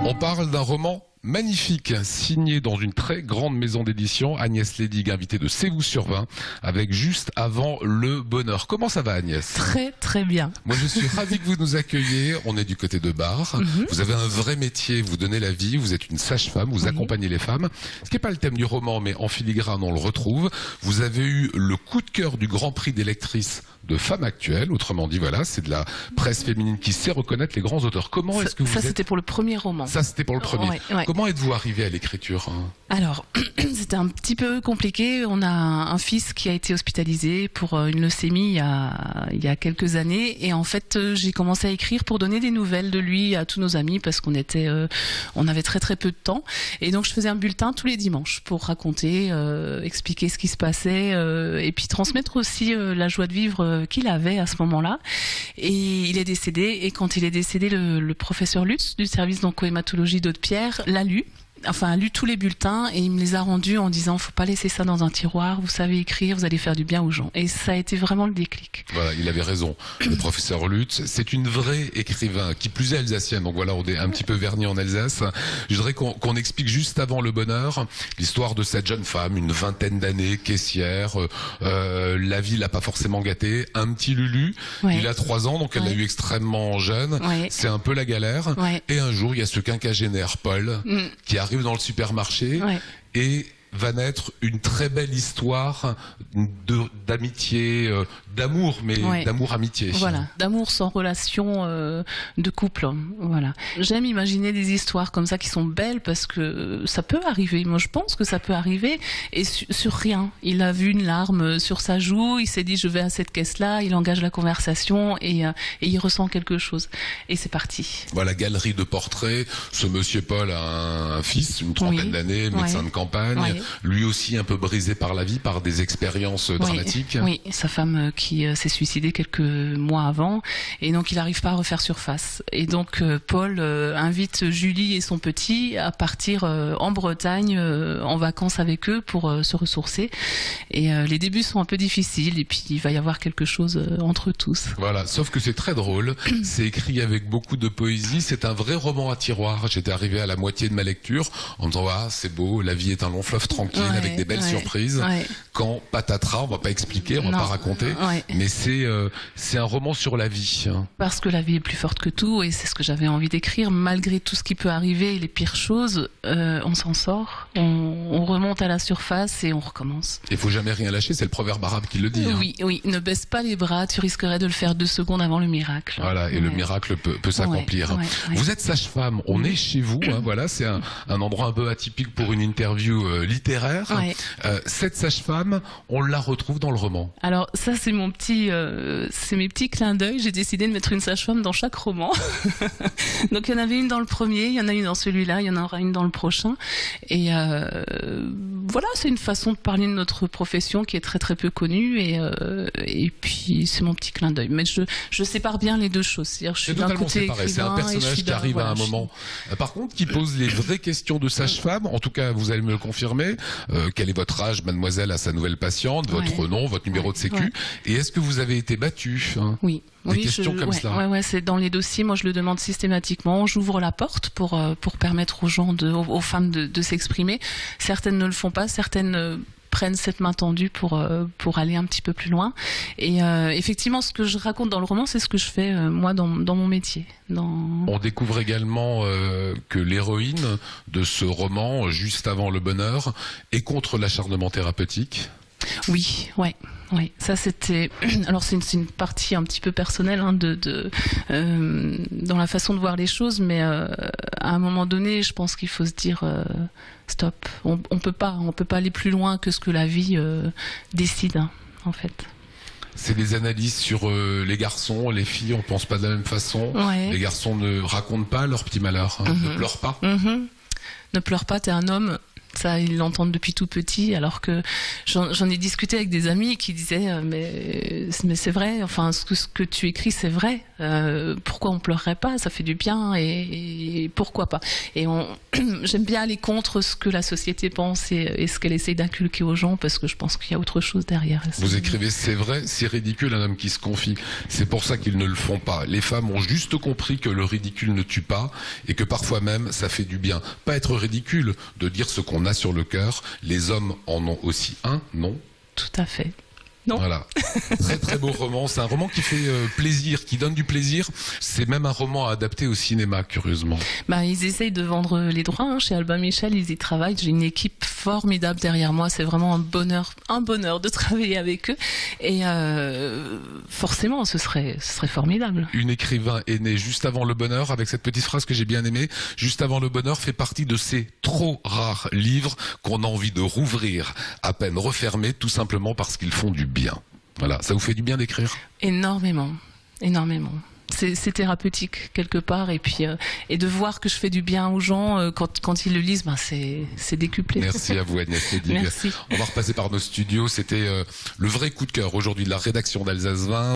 On parle d'un roman magnifique, signé dans une très grande maison d'édition, Agnès Ledig, invitée de C'est vous sur 20, avec Juste avant le bonheur. Comment ça va, Agnès? Très très bien. Moi je suis ravi que vous nous accueilliez, on est du côté de Bar, vous avez un vrai métier, vous donnez la vie, vous êtes une sage-femme, vous accompagnez les femmes, ce qui n'est pas le thème du roman, mais en filigrane on le retrouve. Vous avez eu le coup de cœur du Grand Prix des lectrices de Femmes Actuelles, autrement dit voilà, c'est de la presse féminine qui sait reconnaître les grands auteurs. Comment est-ce que vous c'était pour le premier roman. Ça c'était pour le premier. Ouais. Comment êtes-vous arrivé à l'écriture? Alors, c'était un petit peu compliqué. On a un fils qui a été hospitalisé pour une leucémie il y a quelques années. Et en fait, j'ai commencé à écrire pour donner des nouvelles de lui à tous nos amis parce qu'on avait très très peu de temps. Et donc, je faisais un bulletin tous les dimanches pour raconter, expliquer ce qui se passait et puis transmettre aussi la joie de vivre qu'il avait à ce moment-là. Et il est décédé. Et quand il est décédé, le professeur Lutz du service d'oncohématologie d'Aude-Pierre l'a lu. Enfin, a lu tous les bulletins et il me les a rendus en disant faut pas laisser ça dans un tiroir, vous savez écrire, vous allez faire du bien aux gens. Et ça a été vraiment le déclic. Voilà, il avait raison. Le professeur Lutz, c'est une vraie écrivain, qui plus est alsacienne. Donc voilà, on est un petit peu vernis en Alsace. Je voudrais qu'on explique juste avant le bonheur l'histoire de cette jeune femme, une vingtaine d'années, caissière. La vie l'a pas forcément gâtée. Un petit Lulu, il a 3 ans, donc elle l'a eu extrêmement jeune. C'est un peu la galère. Et un jour, il y a ce quinquagénaire Paul qui arrive dans le supermarché et va naître une très belle histoire d'amitié, d'amour, mais d'amour-amitié. Voilà, d'amour sans relation de couple. Voilà. J'aime imaginer des histoires comme ça qui sont belles parce que ça peut arriver. Moi, je pense que ça peut arriver et sur rien. Il a vu une larme sur sa joue, il s'est dit je vais à cette caisse-là, il engage la conversation et il ressent quelque chose. Et c'est parti. Voilà, galerie de portraits. Ce monsieur Paul a un fils, une trentaine d'années, médecin de campagne. Lui aussi un peu brisé par la vie, par des expériences dramatiques. Oui, sa femme qui s'est suicidée quelques mois avant, et donc il n'arrive pas à refaire surface. Et donc Paul invite Julie et son petit à partir en Bretagne en vacances avec eux pour se ressourcer. Et les débuts sont un peu difficiles, et puis il va y avoir quelque chose entre tous. Voilà, sauf que c'est très drôle, c'est écrit avec beaucoup de poésie, c'est un vrai roman à tiroir. J'étais arrivé à la moitié de ma lecture en me disant ah c'est beau, la vie est un long fleuve tranquille avec des belles surprises. Quand patatras, on va pas expliquer, on va pas raconter, mais c'est un roman sur la vie. Parce que la vie est plus forte que tout, et c'est ce que j'avais envie d'écrire. Malgré tout ce qui peut arriver et les pires choses, on s'en sort, on remonte à la surface et on recommence. Il faut jamais rien lâcher, c'est le proverbe arabe qui le dit. Oui, ne baisse pas les bras, tu risquerais de le faire 2 secondes avant le miracle. Voilà, et le miracle peut s'accomplir. Vous êtes sage-femme, on est chez vous, voilà, c'est un endroit un peu atypique pour une interview littéraire. Cette sage-femme, on la retrouve dans le roman. Alors ça c'est mes petits clins d'œil. J'ai décidé de mettre une sage-femme dans chaque roman. Donc il y en avait une dans le premier, il y en a une dans celui-là, il y en aura une dans le prochain. Et voilà, c'est une façon de parler de notre profession qui est très très peu connue. Et puis c'est mon petit clin d'œil. Mais je sépare bien les deux choses. C'est-à-dire, je suis d'un côté écrivain, c'est un personnage qui arrive à un moment. Par contre, qui pose les vraies questions de sage-femme. En tout cas, vous allez me le confirmer. Quel est votre âge, mademoiselle, à sa nouvelle patiente, votre nom, votre numéro de sécu, et est-ce que vous avez été battue? Oui. Des questions comme cela. C'est dans les dossiers. Moi, je le demande systématiquement. J'ouvre la porte pour permettre aux gens, aux femmes de s'exprimer. Certaines ne le font pas, certaines prennent cette main tendue pour aller un petit peu plus loin. Et effectivement, ce que je raconte dans le roman, c'est ce que je fais moi dans mon métier. On découvre également que l'héroïne de ce roman, Juste avant le bonheur, est contre l'acharnement thérapeutique. Oui. Ça c'était. Alors c'est une partie un petit peu personnelle dans la façon de voir les choses, mais à un moment donné, je pense qu'il faut se dire stop. On peut pas aller plus loin que ce que la vie décide, en fait. C'est des analyses sur les garçons, les filles. On pense pas de la même façon. Les garçons ne racontent pas leur petit malheur, ne pleurent pas. Ne pleure pas, t'es un homme. Ça, ils l'entendent depuis tout petit, alors que j'en ai discuté avec des amis qui disaient mais c'est vrai, enfin ce que tu écris c'est vrai. Pourquoi on pleurerait pas? Ça fait du bien et pourquoi pas? Et j'aime bien aller contre ce que la société pense et ce qu'elle essaie d'inculquer aux gens, parce que je pense qu'il y a autre chose derrière. Vous écrivez c'est vrai, c'est ridicule un homme qui se confie. C'est pour ça qu'ils ne le font pas. Les femmes ont juste compris que le ridicule ne tue pas et que parfois même ça fait du bien. Pas être ridicule, de dire ce qu'on a sur le cœur. Les hommes en ont aussi un, non? Tout à fait. Non. Voilà. Très très beau roman. C'est un roman qui fait plaisir, qui donne du plaisir. C'est même un roman adapté au cinéma, curieusement. Ils essayent de vendre les droits, hein. Chez Albin Michel, ils y travaillent. J'ai une équipe formidable derrière moi. C'est vraiment un bonheur de travailler avec eux. Et forcément, ce serait formidable. Une écrivain est née juste avant le bonheur, avec cette petite phrase que j'ai bien aimée. Juste avant le bonheur fait partie de ces trop rares livres qu'on a envie de rouvrir à peine refermés, tout simplement parce qu'ils font du bien. Voilà, ça vous fait du bien d'écrire? Énormément. C'est thérapeutique quelque part, et puis et de voir que je fais du bien aux gens quand ils le lisent, c'est décuplé. Merci à vous, Agnès Ledig. Merci. On va repasser par nos studios. C'était le vrai coup de cœur aujourd'hui de la rédaction d'Alsace 20.